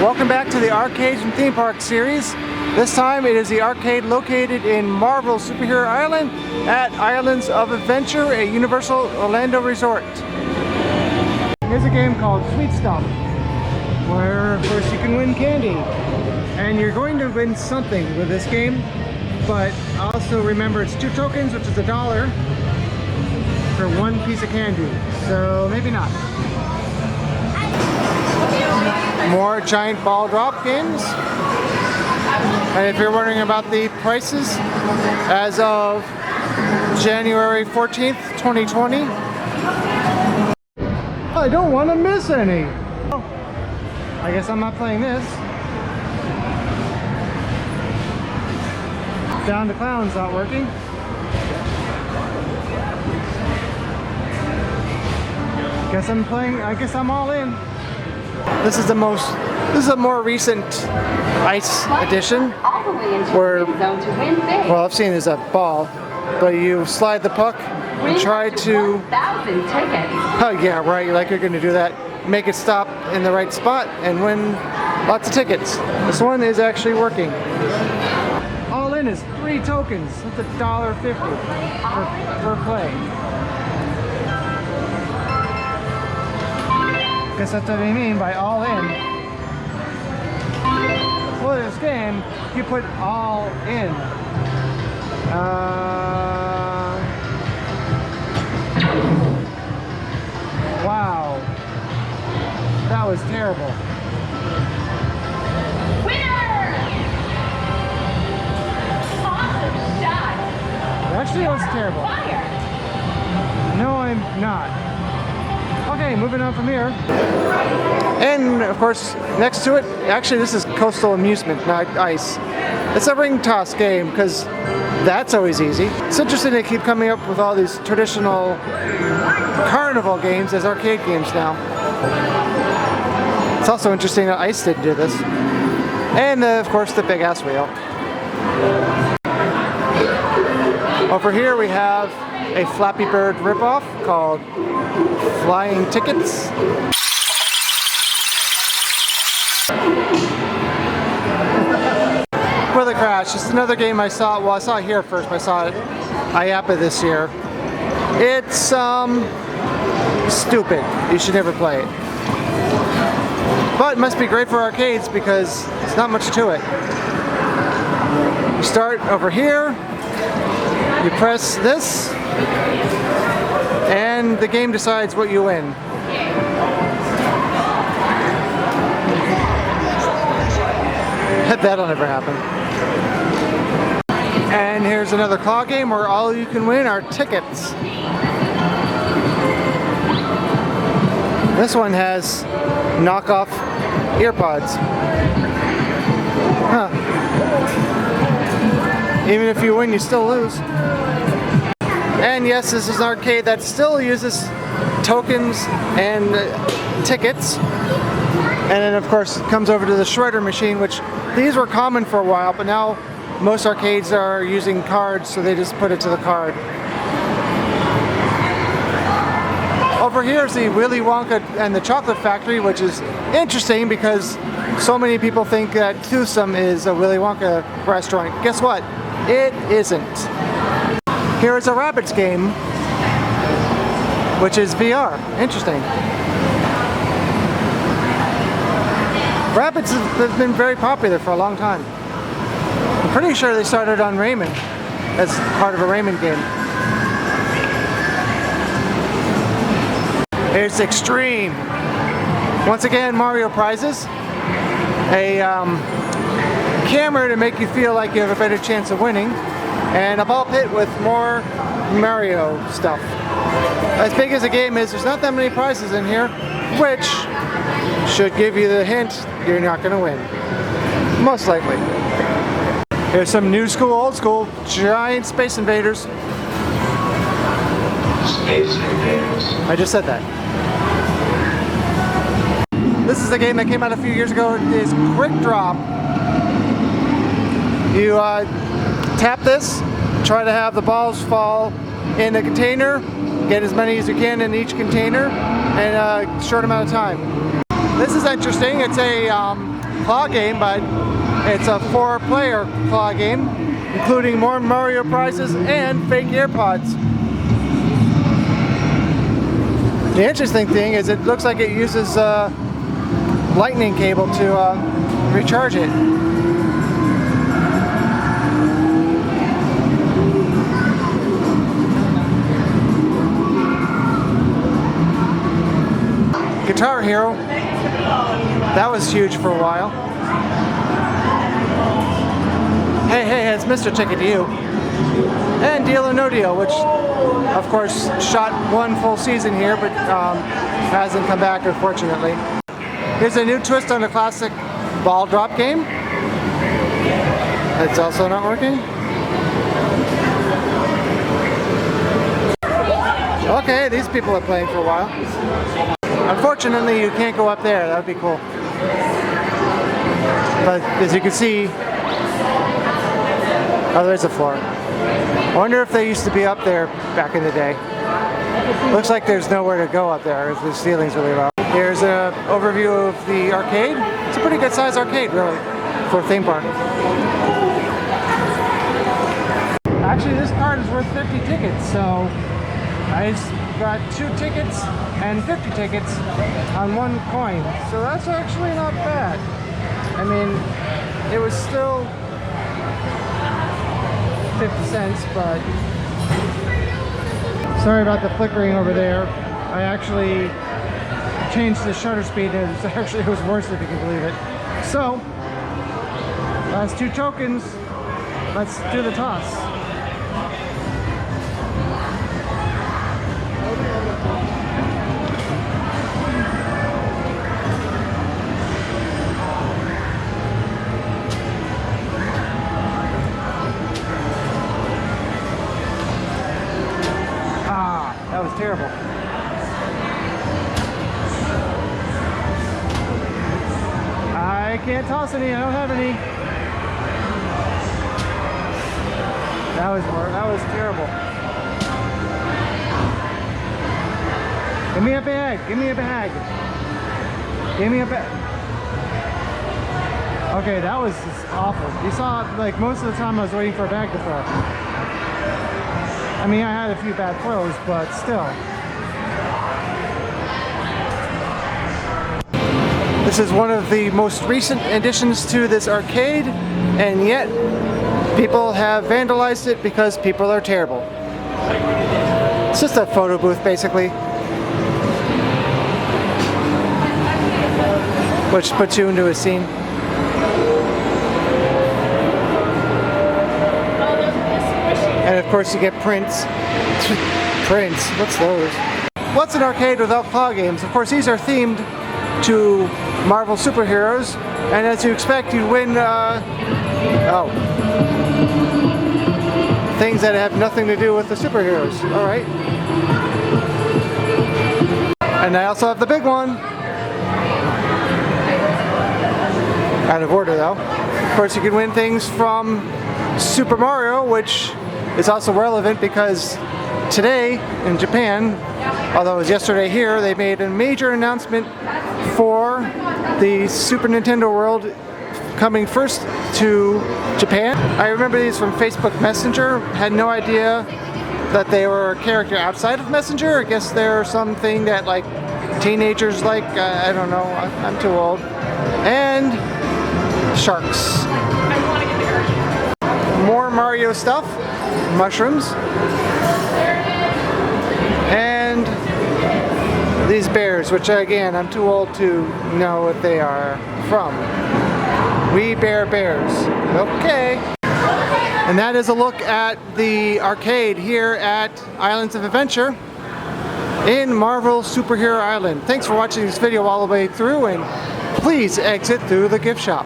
Welcome back to the Arcades and Theme Park series. This time it is the arcade located in Marvel Superhero Island at Islands of Adventure, a Universal Orlando resort. Here's a game called Sweet Stomp, where of course you can win candy. And you're going to win something with this game, but also remember it's 2 tokens, which is $1 for 1 piece of candy. So maybe not. More giant ball drop games. And if you're wondering about the prices, as of January 14th, 2020, I don't want to miss any. I guess I'm not playing this. Down to Clown's not working. I guess I'm all in. This is a more recent ice edition where, well, I've seen there's a ball, but you slide the puck and try to, oh yeah, right, like you're going to do that, make it stop in the right spot and win lots of tickets. This one is actually working. All in is 3 tokens. That's $1.50 per play. Guess that's what I mean by all in. Well, this game, you put all in. Wow. That was terrible. Winner! Awesome shot! Actually, it was terrible. Fire! No, I'm not. Okay, moving on from here. And of course, next to it, actually this is Coastal Amusement, not ice. It's a ring toss game, because that's always easy. It's interesting they keep coming up with all these traditional carnival games as arcade games now. It's also interesting that ice didn't do this. And of course the big ass wheel. Over here we have a Flappy Bird ripoff called Flying Tickets. With a Crash, just another game I saw. Well, I saw it here first, but I saw it IAPA this year. It's stupid. You should never play it. But it must be great for arcades because there's not much to it. You start over here. You press this, and the game decides what you win. That'll never happen. And here's another claw game where all you can win are tickets. This one has knockoff earpods. Huh. Even if you win, you still lose. And yes, this is an arcade that still uses tokens and tickets. And then of course it comes over to the shredder machine, which these were common for a while, but now most arcades are using cards, so they just put it to the card. Over here is the Willy Wonka and the Chocolate Factory, which is interesting because so many people think that Twosome is a Willy Wonka restaurant. Guess what? It isn't. Here is a Rabbids game, which is VR. Interesting. Rabbids has been very popular for a long time. I'm pretty sure they started on Rayman as part of a Rayman game. Here's Extreme. Once again, Mario prizes. A camera to make you feel like you have a better chance of winning, and a ball pit with more Mario stuff. As big as the game is, there's not that many prizes in here, which should give you the hint you're not going to win. Most likely. Here's some new school, old school, giant Space Invaders. Space Invaders. I just said that. This is a game that came out a few years ago. It is Quick Drop. You tap this, try to have the balls fall in a container, get as many as you can in each container in a short amount of time. This is interesting. It's a claw game, but it's a 4-player claw game, including more Mario prizes and fake AirPods. The interesting thing is it looks like it uses a lightning cable to recharge it. Guitar Hero, that was huge for a while. Hey, it's Mr. Ticket to You. And Deal or No Deal, which of course shot one full season here, but hasn't come back, unfortunately. Here's a new twist on the classic ball drop game. It's also not working. Okay, these people are playing for a while. Unfortunately, you can't go up there. That would be cool. But as you can see, oh, there's a floor. I wonder if they used to be up there back in the day. Looks like there's nowhere to go up there if the ceiling's really low. Here's an overview of the arcade. It's a pretty good sized arcade, really, for a theme park. Actually, this card is worth 50 tickets, so I just got 2 tickets and 50 tickets on 1 coin. So that's actually not bad. I mean, it was still 50 cents, but sorry about the flickering over there. I actually changed the shutter speed and it was worse, if you can believe it. So, last 2 tokens. Let's do the toss. That was terrible. I can't toss any. I don't have any. That was terrible. Give me a bag. Give me a bag. Give me a bag. Okay, that was just awful. You saw, like, most of the time I was waiting for a bag to throw. I mean, I had a few bad throws, but still. This is one of the most recent additions to this arcade, and yet people have vandalized it because people are terrible. It's just a photo booth, basically, which puts you into a scene. And of course you get prints. Prints, what's those? What's an arcade without claw games? Of course these are themed to Marvel superheroes, and as you expect you win things that have nothing to do with the superheroes. Alright. And I also have the big one. Out of order though. Of course you can win things from Super Mario, which is also relevant because today in Japan, although it was yesterday here, they made a major announcement for the Super Nintendo World coming first to Japan. I remember these from Facebook Messenger. Had no idea that they were a character outside of Messenger. I guess they're something that like teenagers like. I don't know. I'm too old. And sharks. More Mario stuff. Mushrooms. And these bears, which again, I'm too old to know what they are from. We Bear Bears. Okay. And that is a look at the arcade here at Islands of Adventure in Marvel Superhero Island. Thanks for watching this video all the way through, and please exit through the gift shop.